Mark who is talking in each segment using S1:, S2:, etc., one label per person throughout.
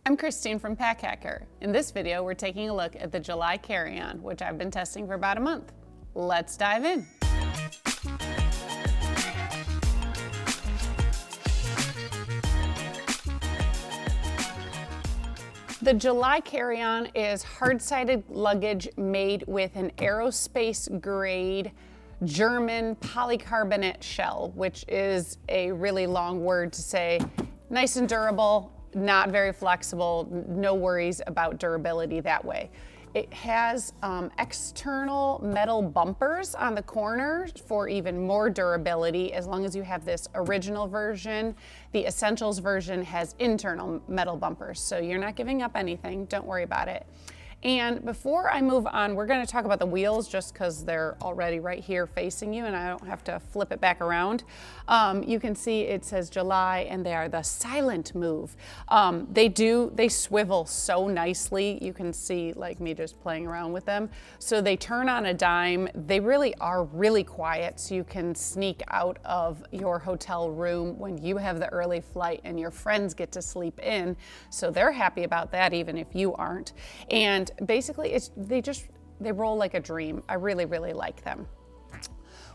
S1: I'm Christine from Pack Hacker. In this video, we're taking a look at the July carry-on, which I've been testing for about a month. Let's dive in. The July carry-on is hard-sided luggage made with an aerospace grade German polycarbonate shell, which is a really long word to say nice and durable, not very flexible, no worries about durability that way. It has external metal bumpers on the corners for even more durability as long as you have this original version. The Essentials version has internal metal bumpers, so you're not giving up anything, don't worry about it. And before I move on, we're going to talk about the wheels just because they're already right here facing you and I don't have to flip it back around. You can see it says July and they are the silent move. They swivel so nicely. You can see like me just playing around with them. So they turn on a dime. They really are really quiet, so you can sneak out of your hotel room when you have the early flight and your friends get to sleep in. So they're happy about that even if you aren't. And basically they roll like a dream. I really, really like them.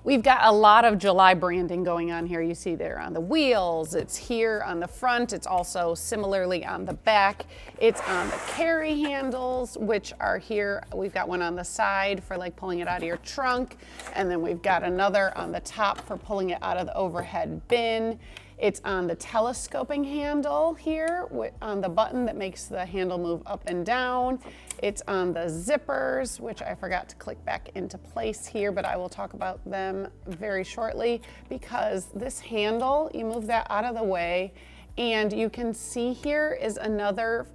S1: We've got a lot of July branding going on here. You see there on the wheels, it's here on the front, it's also similarly on the back. It's on the carry handles, which are here. We've got one on the side for like pulling it out of your trunk, and then we've got another on the top for pulling it out of the overhead bin. It's on the telescoping handle here on the button that makes the handle move up and down. It's on the zippers, which I forgot to click back into place here, but I will talk about them very shortly because this handle, you move that out of the way and you can see here is another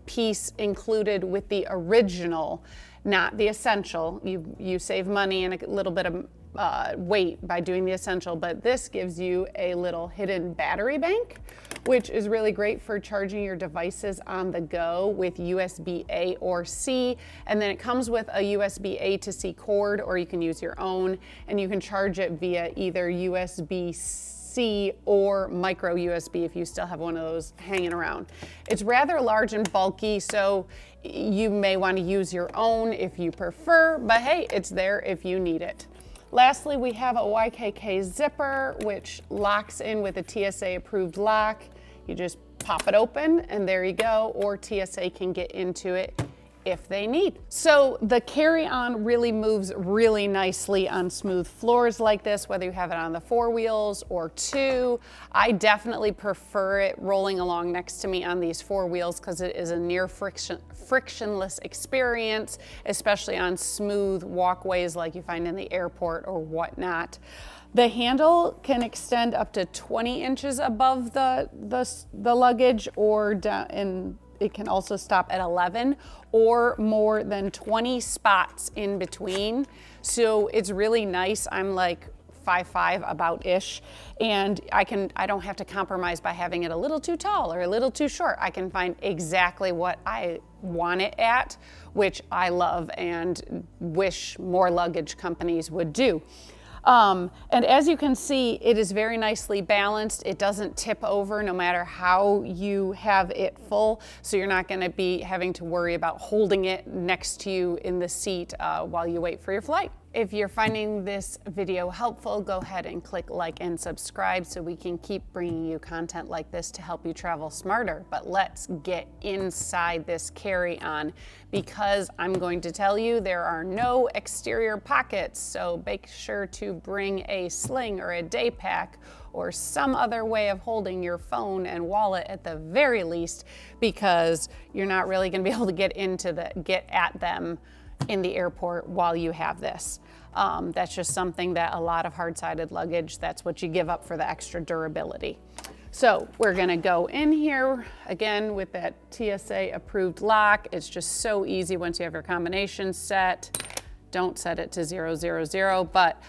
S1: piece included with the original, not the Essential. You save money and a little bit of weight by doing the Essential, but this gives you a little hidden battery bank, which is really great for charging your devices on the go with USB-A or C, and then it comes with a USB-A to C cord, or you can use your own, and you can charge it via either USB-C or micro USB if you still have one of those hanging around. It's rather large and bulky, so you may want to use your own if you prefer, but hey, it's there if you need it. Lastly, we have a YKK zipper, which locks in with a TSA approved lock. You just pop it open and there you go, or TSA can get into it if they need. So the carry-on really moves really nicely on smooth floors like this, whether you have it on the 4 wheels or 2. I definitely prefer it rolling along next to me on these 4 wheels because it is a near frictionless experience, especially on smooth walkways like you find in the airport or whatnot. The handle can extend up to 20 inches above the luggage or down, and it can also stop at 11 or more than 20 spots in between. So it's really nice. I'm like 5'5" about-ish, and I don't have to compromise by having it a little too tall or a little too short. I can find exactly what I want it at, which I love and wish more luggage companies would do. And as you can see, it is very nicely balanced. It doesn't tip over no matter how you have it full, so you're not going to be having to worry about holding it next to you in the seat while you wait for your flight. If you're finding this video helpful, go ahead and click like and subscribe so we can keep bringing you content like this to help you travel smarter. But let's get inside this carry-on because I'm going to tell you there are no exterior pockets, so make sure to bring a sling or a day pack or some other way of holding your phone and wallet at the very least, because you're not really going to be able to get at them in the airport while you have this. That's just something that a lot of hard-sided luggage, that's what you give up for the extra durability. So we're gonna go in here again with that TSA approved lock. It's just so easy once you have your combination set. Don't set it to 000, but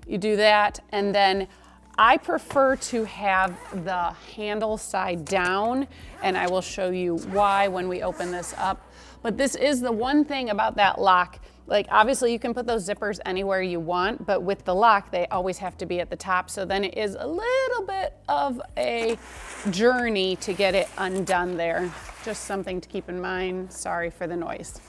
S1: you do that, and then I prefer to have the handle side down, and I will show you why when we open this up. But this is the one thing about that lock Like obviously you can put those zippers anywhere you want, but with the lock, they always have to be at the top. So then it is a little bit of a journey to get it undone there. Just something to keep in mind. Sorry for the noise.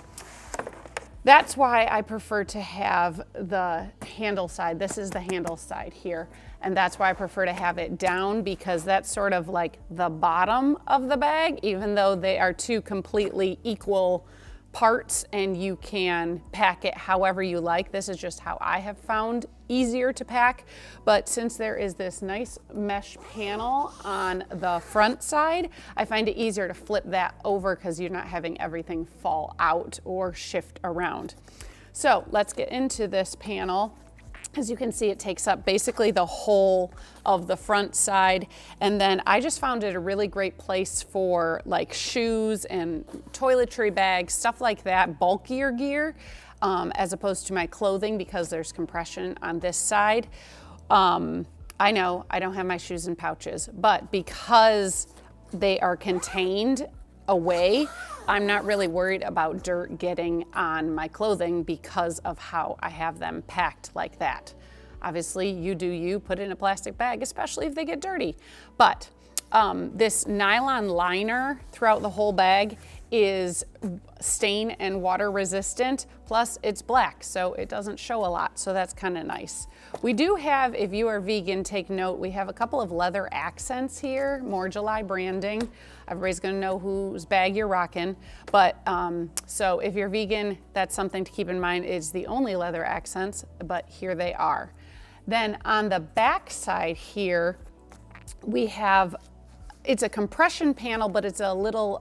S1: That's why I prefer to have the handle side. This is the handle side here. And that's why I prefer to have it down, because that's sort of like the bottom of the bag, even though they are two completely equal parts and you can pack it however you like. This is just how I have found easier to pack. But since there is this nice mesh panel on the front side, I find it easier to flip that over because you're not having everything fall out or shift around. So let's get into this panel. As you can see, it takes up basically the whole of the front side. And then I just found it a really great place for like shoes and toiletry bags, stuff like that, bulkier gear, as opposed to my clothing, because there's compression on this side. I know I don't have my shoes in pouches, but because they are contained away, I'm not really worried about dirt getting on my clothing because of how I have them packed like that. Obviously, you do you, put it in a plastic bag, especially if they get dirty. But this nylon liner throughout the whole bag is stain and water resistant, plus it's black, so it doesn't show a lot, so that's kind of nice. We do have, if you are vegan, take note, we have a couple of leather accents here, more July branding. Everybody's gonna know whose bag you're rocking, but so if you're vegan, that's something to keep in mind. It's the only leather accents, but here they are. Then on the back side here, we have, it's a compression panel, but it's a little,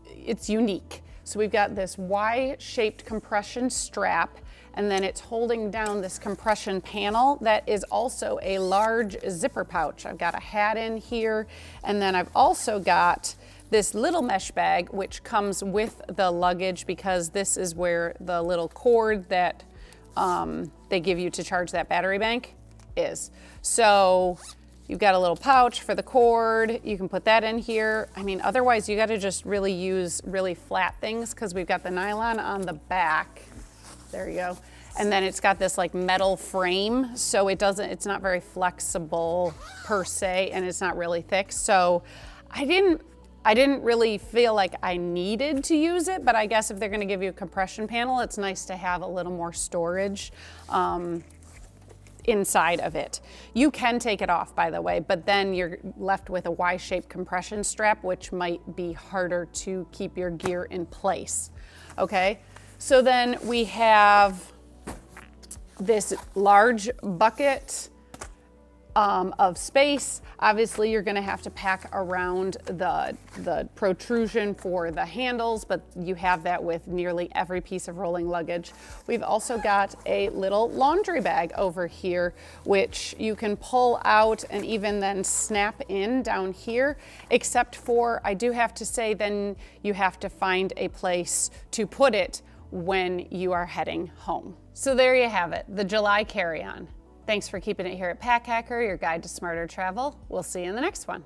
S1: it's unique. So we've got this Y-shaped compression strap, and then it's holding down this compression panel that is also a large zipper pouch. I've got a hat in here, and then I've also got this little mesh bag, which comes with the luggage, because this is where the little cord that they give you to charge that battery bank is. So you've got a little pouch for the cord. You can put that in here. I mean, otherwise you got to just really use really flat things, because we've got the nylon on the back. There you go. And then it's got this like metal frame, so it's not very flexible per se, and it's not really thick. So I didn't really feel like I needed to use it, but I guess if they're going to give you a compression panel, it's nice to have a little more storage inside of it. You can take it off, by the way, but then you're left with a Y-shaped compression strap, which might be harder to keep your gear in place. Okay, so then we have this large bucket of space. Obviously, you're going to have to pack around the protrusion for the handles, but you have that with nearly every piece of rolling luggage. We've also got a little laundry bag over here, which you can pull out and even then snap in down here, except for, I do have to say, then you have to find a place to put it when you are heading home. So there you have it, the July carry-on. Thanks for keeping it here at Pack Hacker, your guide to smarter travel. We'll see you in the next one.